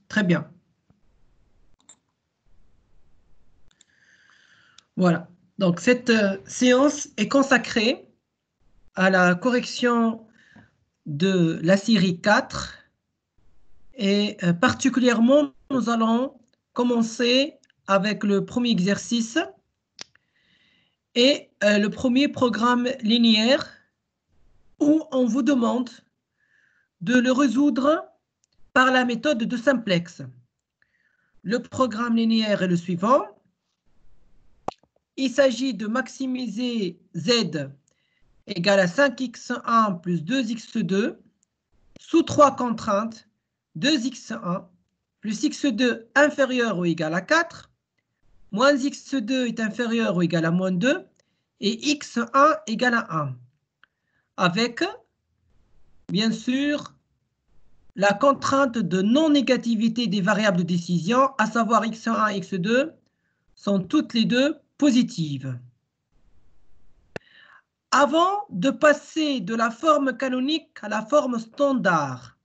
Très bien. Voilà. Donc, cette séance est consacrée à la correction de la série 4 et particulièrement, nous allons commencer avec le premier exercice et le premier programme linéaire où on vous demande de le résoudre par la méthode de simplex. Le programme linéaire est le suivant. Il s'agit de maximiser z égale à 5x1 plus 2x2 sous 3 contraintes, 2x1 plus x2 inférieur ou égal à 4, moins x2 est inférieur ou égal à moins 2, et x1 égale à 1. Avec, bien sûr, la contrainte de non-négativité des variables de décision, à savoir x1 et x2, sont toutes les deux positives. Avant de passer de la forme canonique à la forme standard,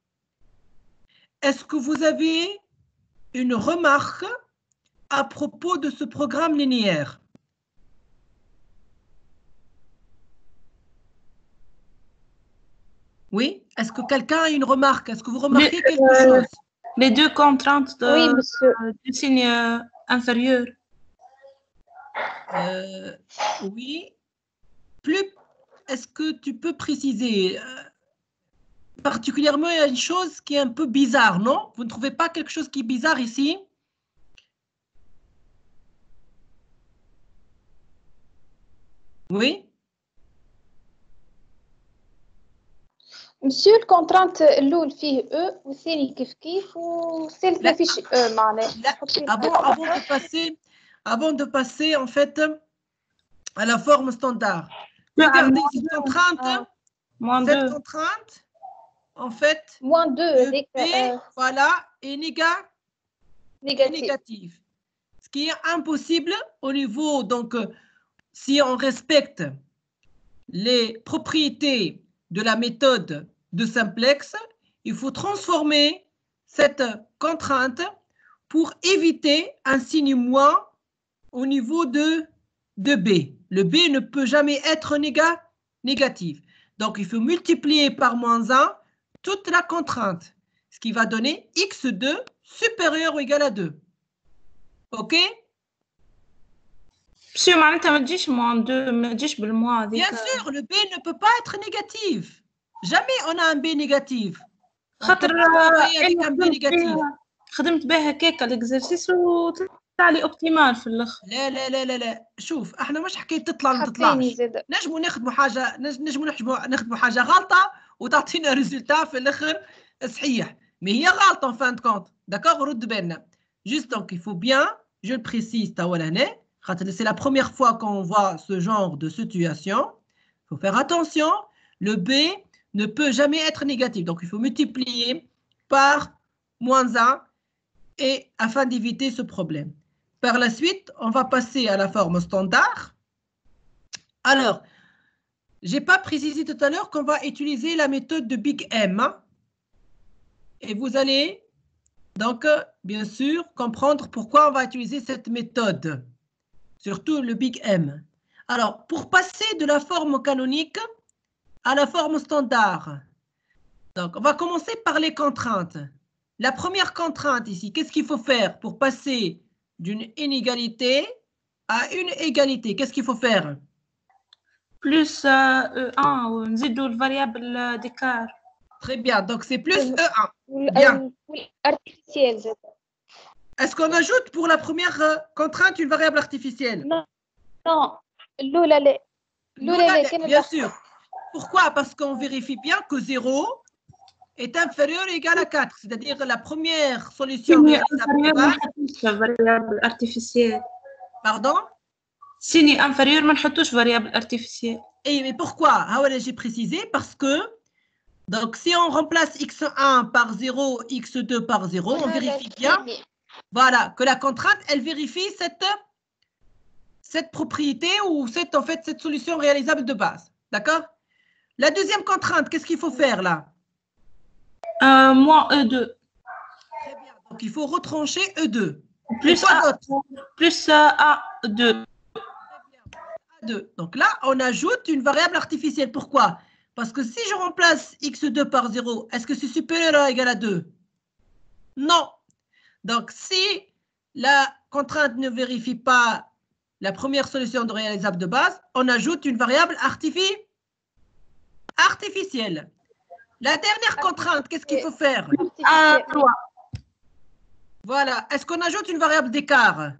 est-ce que vous avez une remarque à propos de ce programme linéaire? Oui? Est-ce que quelqu'un a une remarque? Est-ce que vous remarquez quelque chose? Les deux contraintes du signe inférieur. Oui. Plus, est-ce que tu peux préciser? Particulièrement, il y a une chose qui est un peu bizarre, non? Vous ne trouvez pas quelque chose qui est bizarre ici? Oui? Monsieur, le contrainte الأول فيه E والثاني كيف والثالث ما فيش E معناه. Avant de passer en fait à la forme standard. Regardez cette contrainte. Cette contrainte, en fait, moins 2, voilà, est négative. Ce qui est impossible au niveau, donc, si on respecte les propriétés de la méthode de simplex, il faut transformer cette contrainte pour éviter un signe moins au niveau de B. Le B ne peut jamais être négatif. Donc, il faut multiplier par moins 1 toute la contrainte, ce qui va donner x2 supérieur ou égal à 2. OK? Monsieur, معناتها ما تجيش moins 2, ما تجيش بالموا هذيك. Bien sûr, le B ne peut pas être négatif. Jamais on a un B négatif. خاطر خدمت بها هكاك الاكزرسيس وطلع لي اوبتيمال في الاخر. لا شوف احنا مش حكايه تطلع ما تطلعش. نجموا نخدموا حاجه نخدموا حاجه غلطه وتعطينا ريزولتا في الاخر صحيح. Mais هي غلطه en fin de compte. D'accord? رد بالنا. Juste donc il faut bien, je le précise c'est la première fois qu'on voit ce genre de situation. Il faut faire attention, le B ne peut jamais être négatif. Donc il faut multiplier par moins 1 et afin d'éviter ce problème. Par la suite, on va passer à la forme standard. Alors, je n'ai pas précisé tout à l'heure qu'on va utiliser la méthode de Big M. Et vous allez donc, bien sûr, comprendre pourquoi on va utiliser cette méthode, surtout le Big M. Alors, pour passer de la forme canonique à la forme standard, donc on va commencer par les contraintes. La première contrainte ici, qu'est-ce qu'il faut faire pour passer d'une inégalité à une égalité? Qu'est-ce qu'il faut faire? Plus E1 ونزيدوا الفاريابل d'écart. Très bien, donc c'est plus E1. Bien. Est-ce qu'on ajoute pour la première contrainte une variable artificielle? Non. Bien sûr. Pourquoi? Parce qu'on vérifie bien que 0 est inférieur ou égal à 4, c'est-à-dire la première solution réalisable de base. Variable artificielle. Pardon? Signe inférieur, ما نحطوش variable artificielle. Et mais pourquoi? J'ai précisé parce que donc si on remplace x1 par 0, x2 par 0, on vérifie bien, voilà, que la contrainte, elle vérifie cette propriété ou cette solution réalisable de base. D'accord? La deuxième contrainte, qu'est-ce qu'il faut faire là? Moins E2. Très bien. Donc, il faut retrancher E2. Plus A2. A2. Donc là, on ajoute une variable artificielle. Pourquoi? Parce que si je remplace x2 par 0, est-ce que c'est supérieur ou égal à 2? Non. Donc, si la contrainte ne vérifie pas la première solution de réalisable de base, on ajoute une variable artificielle. La dernière contrainte, qu'est-ce qu'il faut faire? A3. Voilà. Est-ce qu'on ajoute une variable d'écart?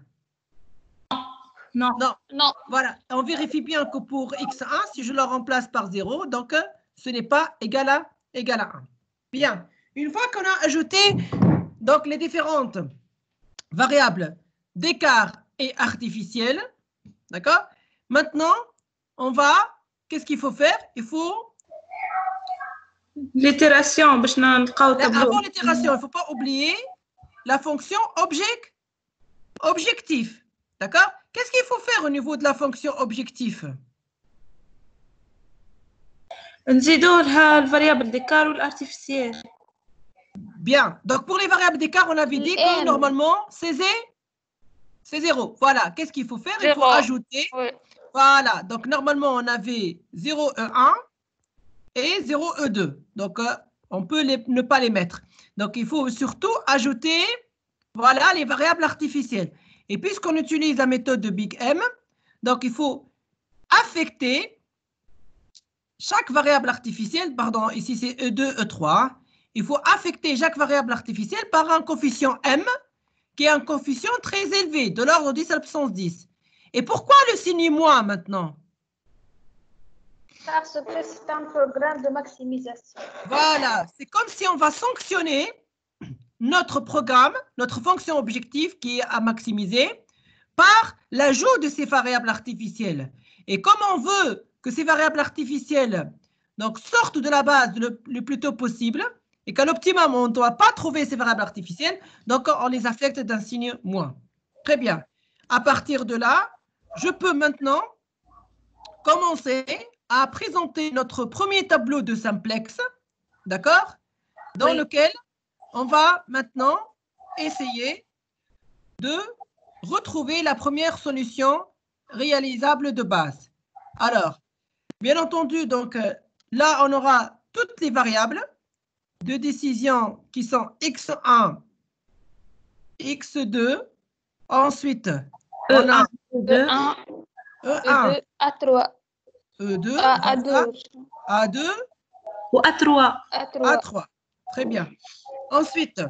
Non. Non. Non. Voilà. On vérifie bien que pour x1, si je le remplace par 0, donc ce n'est pas égal à 1. Bien. Une fois qu'on a ajouté donc les différentes variables d'écart et artificielles, d'accord? Maintenant, on va, qu'est-ce qu'il faut faire? Il faut... L'itération. Avant l'itération, il ne faut pas oublier la fonction objectif. D'accord? Qu'est-ce qu'il faut faire au niveau de la fonction objectif? نزيدوا لها الفاريابل d'écart ou l'artificiel. Bien. Donc, pour les variables d'écart, on avait dit que normalement, c'est 0. Voilà. Qu'est-ce qu'il faut faire? Il faut ajouter. Oui. Voilà. Donc, normalement, on avait 0E1 et 0E2. Donc, on peut ne pas les mettre. Donc, il faut surtout ajouter, voilà, les variables artificielles. Et puisqu'on utilise la méthode de Big M, donc il faut affecter chaque variable artificielle, pardon, ici c'est E2, E3, il faut affecter chaque variable artificielle par un coefficient M, qui est un coefficient très élevé, de l'ordre 10 à la puissance 10. Et pourquoi le signe moins maintenant? Parce que c'est un programme de maximisation. Voilà, c'est comme si on va sanctionner notre programme, notre fonction objective qui est à maximiser, par l'ajout de ces variables artificielles. Et comme on veut que ces variables artificielles donc, sortent de la base le plus tôt possible, et qu'à l'optimum, on ne doit pas trouver ces variables artificielles, donc on les affecte d'un signe moins. Très bien. À partir de là, je peux maintenant commencer à présenter notre premier tableau de simplex, d'accord? Dans lequel on va maintenant essayer de retrouver la première solution réalisable de base. Alors, bien entendu, donc là, on aura toutes les variables de décision qui sont x1, x2, ensuite, on a E1, E2, A3, E2, A2, A2 ou A3. A3. Très bien. Ensuite,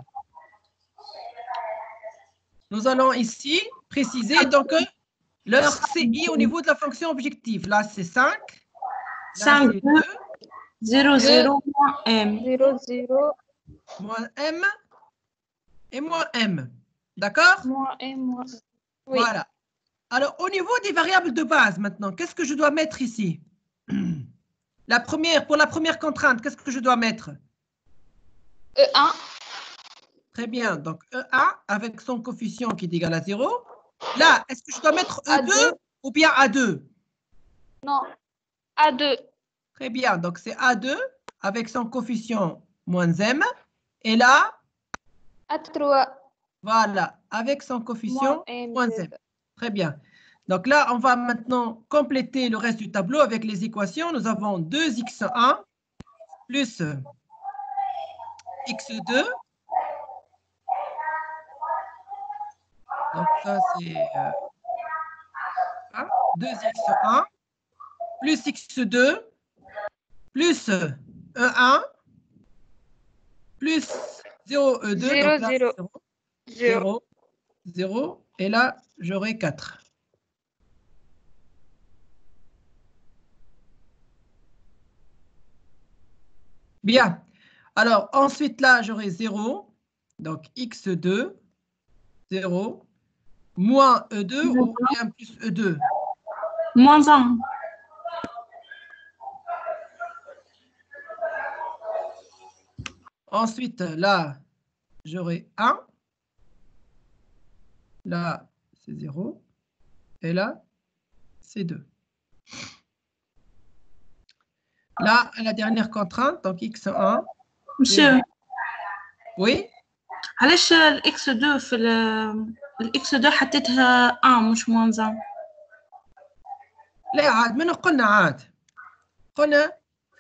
nous allons ici préciser donc leur CI au niveau de la fonction objective. Là, c'est 5. 5, 2, 0, 0, moins M. 0, 0. Moins M et moins M. D'accord? Moins M, moins M. Oui. Voilà. Alors, au niveau des variables de base, maintenant, qu'est-ce que je dois mettre ici? Pour la première contrainte, qu'est-ce que je dois mettre? E1. Très bien. Donc, E1 avec son coefficient qui est égal à 0. Là, est-ce que je dois mettre E2 A2. ou bien A2? Non, A2. Très bien. Donc, c'est A2 avec son coefficient moins M. Et là? A3. Voilà, avec son coefficient moins M. Très bien. Donc là, on va maintenant compléter le reste du tableau avec les équations. Nous avons 2x1 plus x2. Donc ça, c'est 2x1 plus x2 plus E1 plus 0E2. 0, donc là, 0. 0, 0. Et là, j'aurai 4. Bien. Alors, ensuite, là, j'aurai 0. Donc, x2, 0, moins E2 ou bien plus E2. Moins 1. Ensuite, là, j'aurai 1. Là, c'est 0. Et là, c'est 2. Là, à la dernière contrainte, donc x1. Monsieur, Oui. علاش الاكس 2 في الاكس 2 حطيتها 1 مش moins 1؟ لا عاد من قلنا عاد قلنا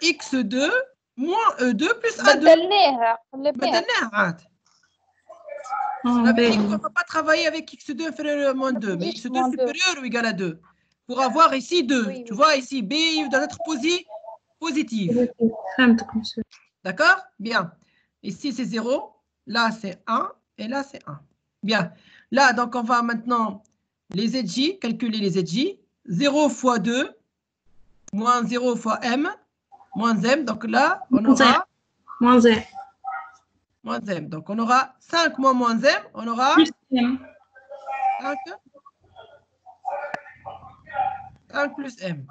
x2 moins e2 plus a2 بدلناها عاد. On avait dit qu'on ne va pas travailler avec x2 inférieur à moins 2, mais x2 supérieur ou égal à 2. Pour avoir ici 2. Oui, tu vois, ici, B doit être positif. D'accord? Bien. Ici, c'est 0. Là, c'est 1. Et là, c'est 1. Bien. Là, donc, on va maintenant les ZJ, calculer les ZJ. 0 fois 2, moins 0 fois M, moins M. Donc là, on aura... Moins M. Moins M. Donc, on aura 5 moins M, on aura... Plus M. 5 plus M.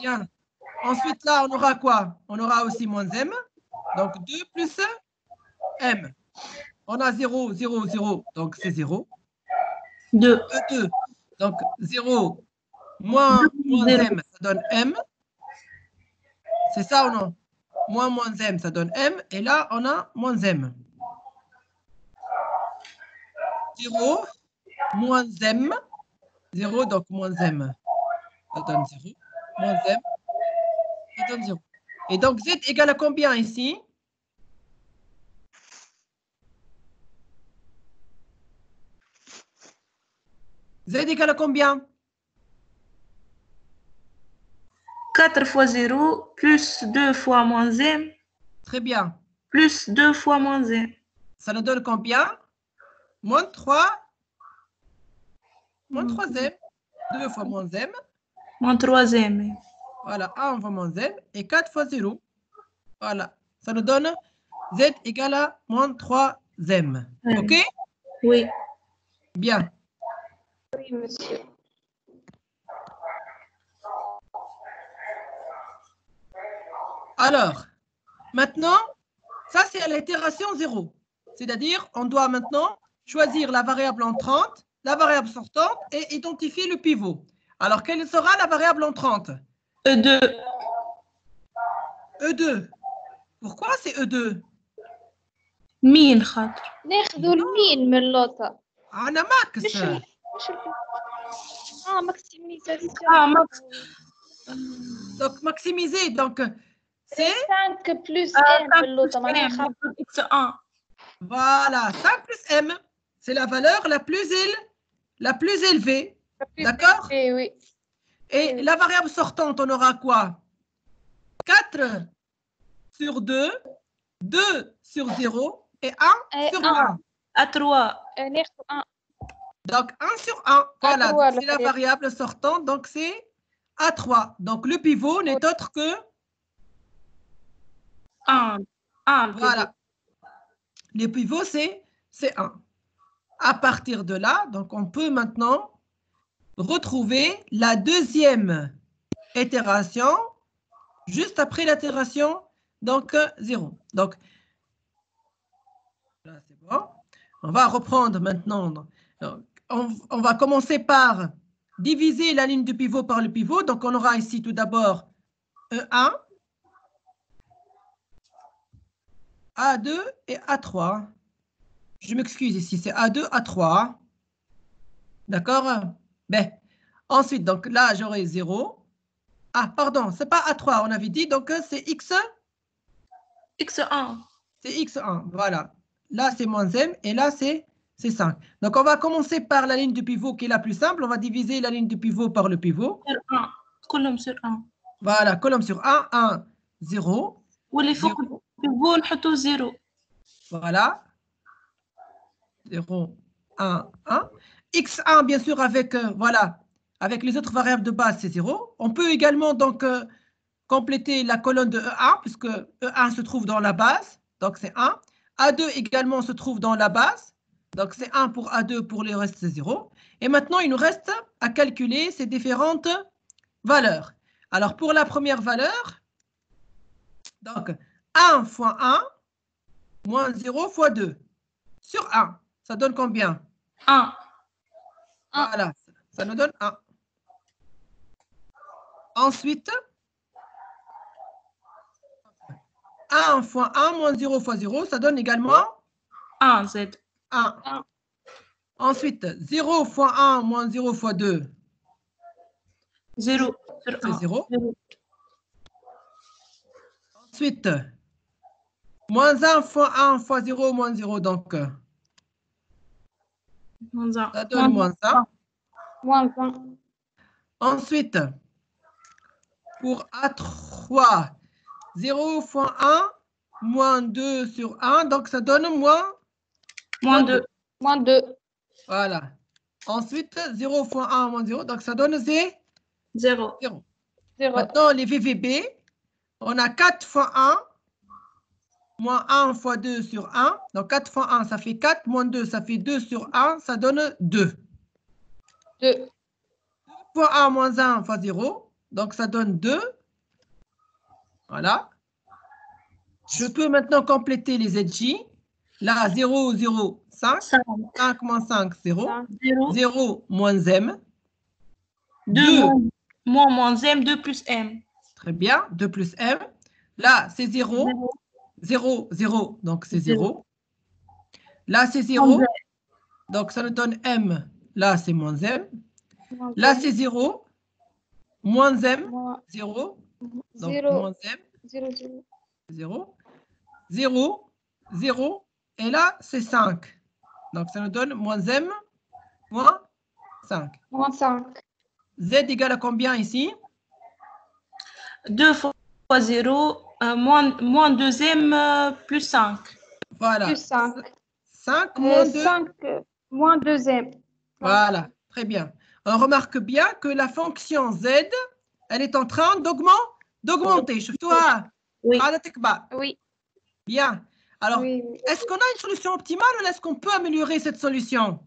Bien. Ensuite, là, on aura quoi? On aura aussi moins M. Donc, 2 plus M. On a 0, 0, 0. Donc, c'est 0. 2. 2. Donc, 0 moins M, ça donne M. C'est ça ou non? Moins M, ça donne M. Et là, on a moins M. 0 moins M. 0, donc moins M. Ça donne 0. Moins M. Ça donne 0. Et donc, Z égale à combien ici? Z égale à combien? 4 fois 0 plus 2 fois moins M. Très bien. Plus 2 fois moins M. Ça nous donne combien? Moins 3. Moins 3M. 2 fois moins M. Moins 3M. Voilà, 1 fois moins M. Et 4 fois 0. Voilà. Ça nous donne Z égale à moins 3M. OK? Oui. Bien. Oui, monsieur. Alors, maintenant, ça c'est à l'itération 0. C'est-à-dire, on doit maintenant choisir la variable entrante, la variable sortante et identifier le pivot. Alors, quelle sera la variable entrante? E2. E2. Pourquoi c'est E2? مين خاطر؟ ناخذوا المين من اللوطة. أنا ماكس. مش maximisation. max. Donc, maximiser. Donc, c'est 5 plus M من اللوطة. X1. Voilà, 5 plus M. C'est la valeur la plus élevée. D'accord? Oui. Et la variable sortante, on aura quoi? 4 sur 2, 2 sur 0 et 1 sur 1. À 3. Donc, 1 sur 1. Voilà, c'est la variable sortante. Donc, c'est A3. Donc, le pivot n'est autre que 1. Voilà. Le pivot, c'est 1. À partir de là, donc, on peut maintenant retrouver la deuxième itération juste après l'itération, donc 0. Donc, là, c'est bon. On va reprendre maintenant. Donc, on va commencer par diviser la ligne de pivot par le pivot. Donc, on aura ici tout d'abord E1, A2 et A3. Je m'excuse ici, c'est A2, A3. D'accord? Ben, ensuite, donc là, j'aurai 0. Ah, pardon, c'est pas A3, on avait dit, donc c'est X1. C'est X1, voilà. Là, c'est moins M et là, c'est 5. Donc, on va commencer par la ligne de pivot qui est la plus simple. On va diviser la ligne de pivot par le pivot. Sur 1. Colonne sur 1. Voilà, colonne sur 1, 1, 0. واللي فوق البيفو نحطو 0. Voilà. 0, 1, 1. X1, bien sûr, avec, voilà, avec les autres variables de base, c'est 0. On peut également donc compléter la colonne de E1, puisque E1 se trouve dans la base, donc c'est 1. A2 également se trouve dans la base, donc c'est 1 pour A2, pour le reste c'est 0. Et maintenant, il nous reste à calculer ces différentes valeurs. Alors, pour la première valeur, donc 1 fois 1, moins 0 fois 2, sur 1, ça donne combien? 1. Voilà, ça nous donne 1. Ensuite, 1 fois 1 moins 0 fois 0, ça donne également 1, Z. 1. Ensuite, 0 fois 1 moins 0 fois 2. 0. C'est 0. Ensuite, moins 1 fois 1 fois 0 moins 0, donc ça donne moins 1. Moins 1. Ensuite, pour A3, 0 fois 1, moins 2 sur 1, donc ça donne moins 2. Moins 2. Voilà. Ensuite, 0 fois 1 moins 0, donc ça donne 0. Maintenant, les VVB, on a 4 fois 1, moins 1 fois 2 sur 1. Donc 4 fois 1, ça fait 4, moins 2, ça fait 2 sur 1, ça donne 2. 2. 2 fois 1 moins 1 fois 0, donc ça donne 2. Voilà. Je peux maintenant compléter les ZJ. Là, 0, 0, 5. 5 moins 5, 0. 0 moins M. 2 moins M, 2 plus M. Très bien, 2 plus M. Là, c'est 0. 0, 0, donc c'est 0. Là, c'est 0. Donc, ça nous donne M. Là, c'est moins M. Là, c'est 0. Moins M. 0. Donc, moins M. 0, 0. 0. 0. 0. Et là, c'est 5. Donc, ça nous donne moins M. Moins 5. Moins 5. Z égale à combien ici? 2 fois 0, moins 2M plus 5. Voilà. Plus 5. 5 moins 2. 5 moins 2M. Voilà, très bien. On remarque bien que la fonction Z, elle est en train d'augmenter. Chauffe-toi. Oui. Oui. Bien. Alors, oui. Est-ce qu'on a une solution optimale ou est-ce qu'on peut améliorer cette solution?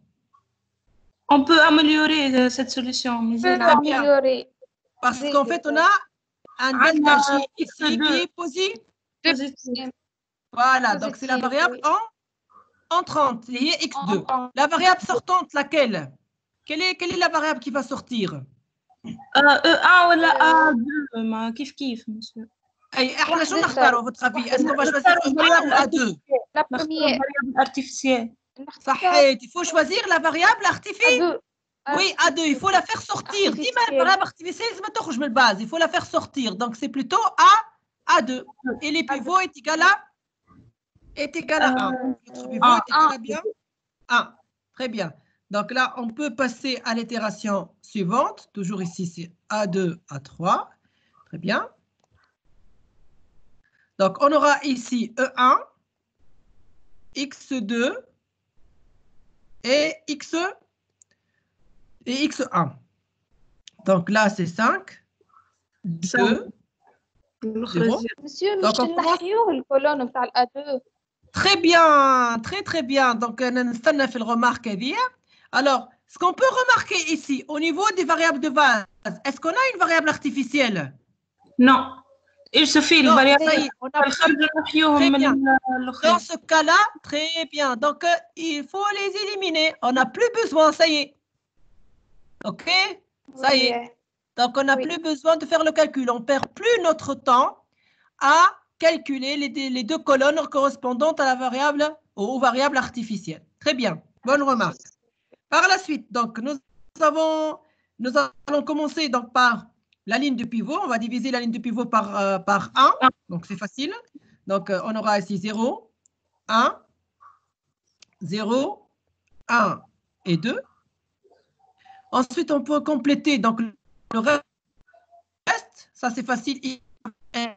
On peut améliorer cette solution. On peut améliorer. Parce qu'en fait, on a un delta J ici qui est positif. Voilà, donc c'est la variable en 30, liée x2. La variable sortante, laquelle? Quelle est la variable qui va sortir? E1 ou A2, ما كيف monsieur. احنا شو نختاروا votre avis? Est-ce qu'on va choisir E1 ou A2? La première. variable artificielle. صحيت, il faut choisir la variable artificielle. Oui, A2, il faut la faire sortir. Dis-moi la variable artificielle, ما تخرج من الباز, il faut la faire sortir. Donc c'est plutôt A2. Et les pivots est égal à 1. Notre pivot est égal à bien 1. Très bien. Donc là, on peut passer à l'itération suivante. Toujours ici, c'est A2, A3. Très bien. Donc, on aura ici E1, X2 et X1. Donc là, c'est 5, 2, 0. Monsieur, le colonne de A2. Très bien, très bien. Donc, on a fait le remarque. Alors, ce qu'on peut remarquer ici, au niveau des variables de base, est-ce qu'on a une variable artificielle? Non. Il suffit une variable. Très bien. Dans ce cas-là, très bien. Donc, il faut les éliminer. On n'a plus besoin, ça y est. OK? Ça y est. Donc, on n'a plus besoin de faire le calcul. On ne perd plus notre temps à calculer les deux colonnes correspondantes à la variable, aux variables artificielles. Très bien. Bonne remarque. Par la suite, donc, nous allons commencer donc, par la ligne de pivot. On va diviser la ligne de pivot par 1. Donc, c'est facile. Donc, on aura ici 0, 1, 0, 1 et 2. Ensuite, on peut compléter donc, le reste. Ça, c'est facile.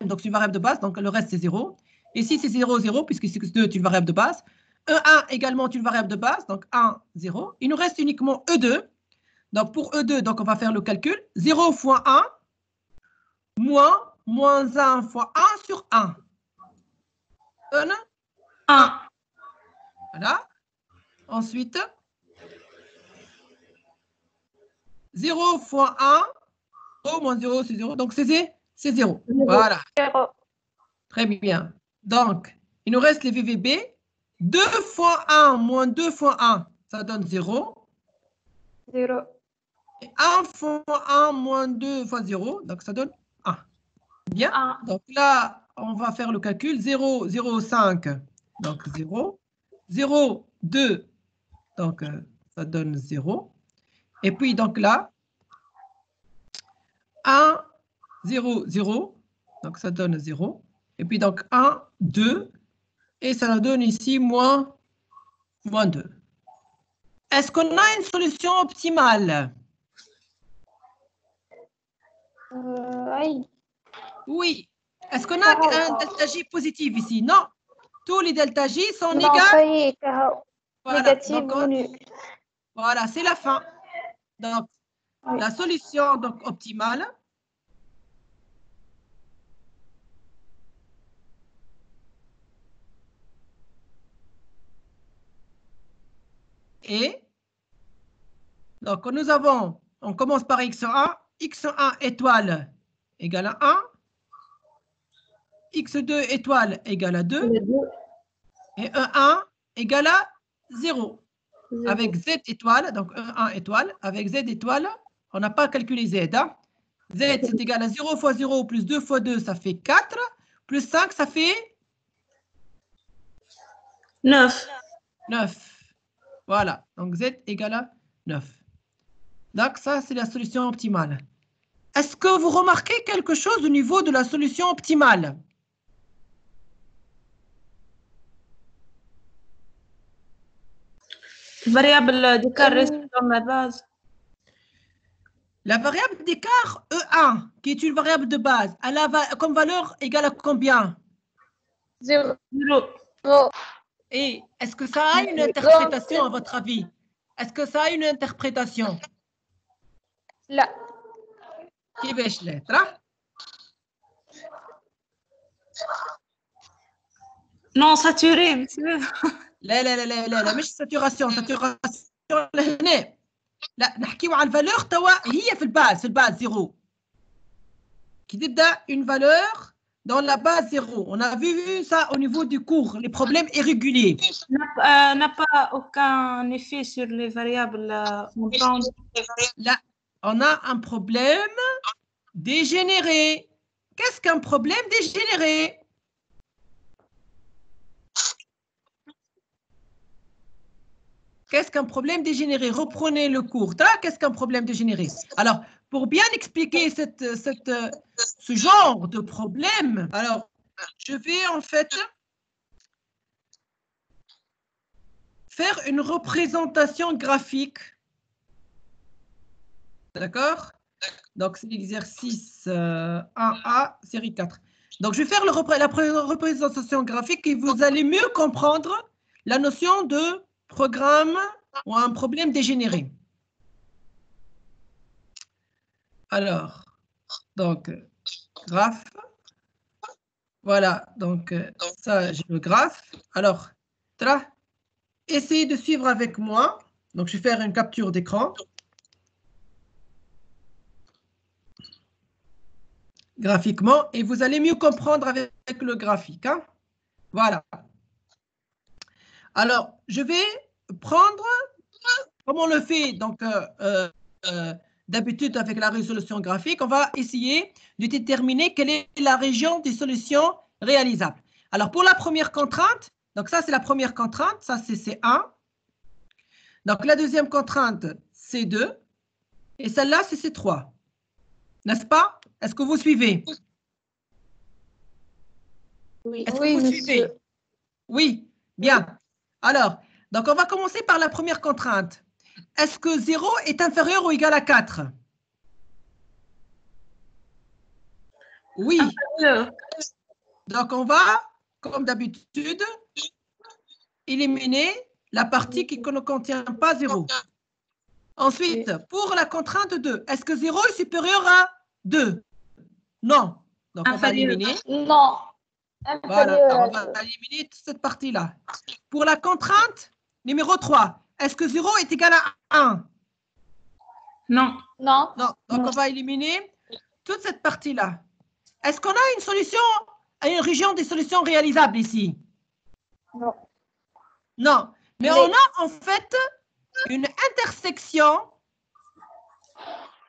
Donc, c'est une variable de base. Donc, le reste, c'est 0. Ici, c'est 0, 0, puisque x2 est une variable de base. E1 également est une variable de base. Donc, 1, 0. Il nous reste uniquement E2. Donc, pour E2, donc, on va faire le calcul. 0 fois 1 moins 1 fois 1 sur 1. 1. Voilà. Ensuite, 0 fois 1. 0 moins 0, c'est 0. Donc, c'est 0. Voilà. Très bien. Donc, il nous reste les VVB. 2 fois 1 moins 2 fois 1, ça donne 0. 0. Et 1 fois 1 moins 2 fois 0, donc ça donne 1. Bien. Donc là, on va faire le calcul. 0, 0, 5, donc 0. 0, 2, donc ça donne 0. Et puis, donc là, 1, 0, 0, donc ça donne 0. Et puis, donc 1, 2, et ça nous donne ici moins 2. Est-ce qu'on a une solution optimale? Oui. Oui. Est-ce qu'on a un delta J positif ici? Non. Tous les delta J sont non, égaux. Ça y est, voilà. Négatif Donc, ou nul. Voilà, c'est la fin. Donc, oui. La solution donc, optimale. Et donc, nous avons, on commence par x1. x1 étoile égale à 1. x2 étoile égale à 2. Et E1 égale à 0. Avec z étoile, donc E1 étoile, avec z étoile, on n'a pas calculé z. Hein? Z, c'est égal à 0 fois 0 plus 2 fois 2, ça fait 4. Plus 5, ça fait 9. 9. Voilà, donc z égale à 9. Donc ça, c'est la solution optimale. Est-ce que vous remarquez quelque chose au niveau de la solution optimale? Variable d'écart reste dans la base. La variable d'écart E1, qui est une variable de base, elle a comme valeur égale à combien? 0. Et est-ce que ça a une interprétation, à votre avis? Est-ce que ça a une interprétation? لا. كيفاش لا؟ ترى؟ Non, saturé, monsieur. لا لا لا لا لا لا مش ساتوراسيون هنا. لا نحكيو على الفالور توا هي في الباز زيرو. كي تبدا une valeur dans la base 0. On a vu ça au niveau du cours, les problèmes irréguliers. N'a pas aucun effet sur les variables entrantes. Là, on a un problème dégénéré. Qu'est-ce qu'un problème dégénéré? Qu'est-ce qu'un problème dégénéré? Reprenez le cours. Qu'est-ce qu'un problème dégénéré? Alors, pour bien expliquer ce genre de problème, alors, je vais en fait faire une représentation graphique. D'accord? Donc, c'est l'exercice 1A, série 4. Donc, je vais faire la représentation graphique et vous allez mieux comprendre la notion de programme ou un problème dégénéré. Alors, donc, graphe. Voilà, donc ça, j'ai le graphe. Alors, essayez de suivre avec moi. Donc, je vais faire une capture d'écran. Graphiquement, et vous allez mieux comprendre avec le graphique. Hein? Voilà. Alors, je vais prendre, comme on le fait donc d'habitude avec la résolution graphique, on va essayer de déterminer quelle est la région des solutions réalisables. Alors, pour la première contrainte, donc ça, c'est la première contrainte, ça, c'est C1. Donc, la deuxième contrainte, C2. Et celle-là, c'est C3. N'est-ce pas? Est-ce que vous suivez? Oui, est-ce que vous suivez? Oui, bien. Alors, donc on va commencer par la première contrainte. Est-ce que 0 est inférieur ou égal à 4? Oui. Donc on va, comme d'habitude, éliminer la partie qui ne contient pas 0. Ensuite, pour la contrainte 2, est-ce que 0 est supérieur à 2? Non. Donc on va éliminer. Non. Voilà, on va éliminer toute cette partie-là. Pour la contrainte numéro 3, est-ce que 0 est égal à 1? Non. Non. Non. Donc, on va éliminer toute cette partie-là. Est-ce qu'on a une solution, une région des solutions réalisables ici? Non. Non. Mais on a en fait une intersection,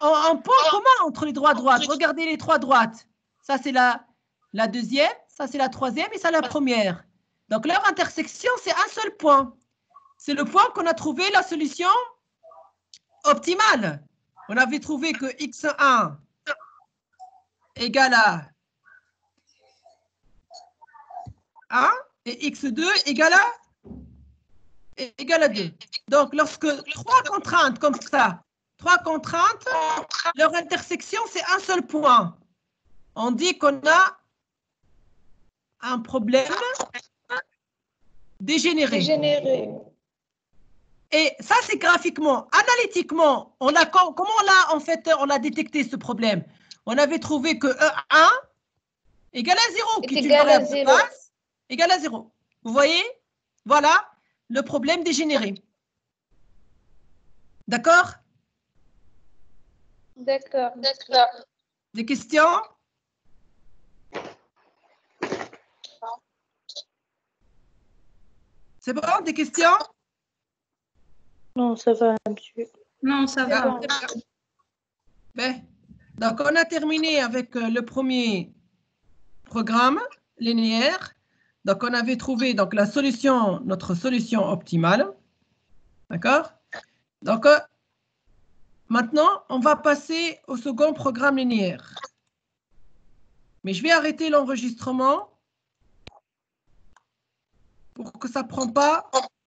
un point commun entre les trois droites. Regardez les trois droites. Ça, c'est la deuxième. ça c'est la troisième et ça la première. Donc leur intersection, c'est un seul point. C'est le point qu'on a trouvé la solution optimale. On avait trouvé que x1 égale à 1 et x2 égale à 2. Donc, lorsque trois contraintes comme ça, leur intersection, c'est un seul point. On dit qu'on a un problème dégénéré. Et ça, c'est graphiquement. Analytiquement, comment on a détecté ce problème? On avait trouvé que E1 égale à 0, qui est une variable de base, égale à 0. Vous voyez? Voilà le problème dégénéré. D'accord? D'accord. Des questions? C'est bon? Des questions? Non, ça va, monsieur. Non, ça va. Ben, donc, on a terminé avec le premier programme linéaire. Donc, on avait trouvé donc, notre solution optimale. D'accord? Donc, maintenant, on va passer au second programme linéaire. Mais je vais arrêter l'enregistrement pour que ça ne prenne pas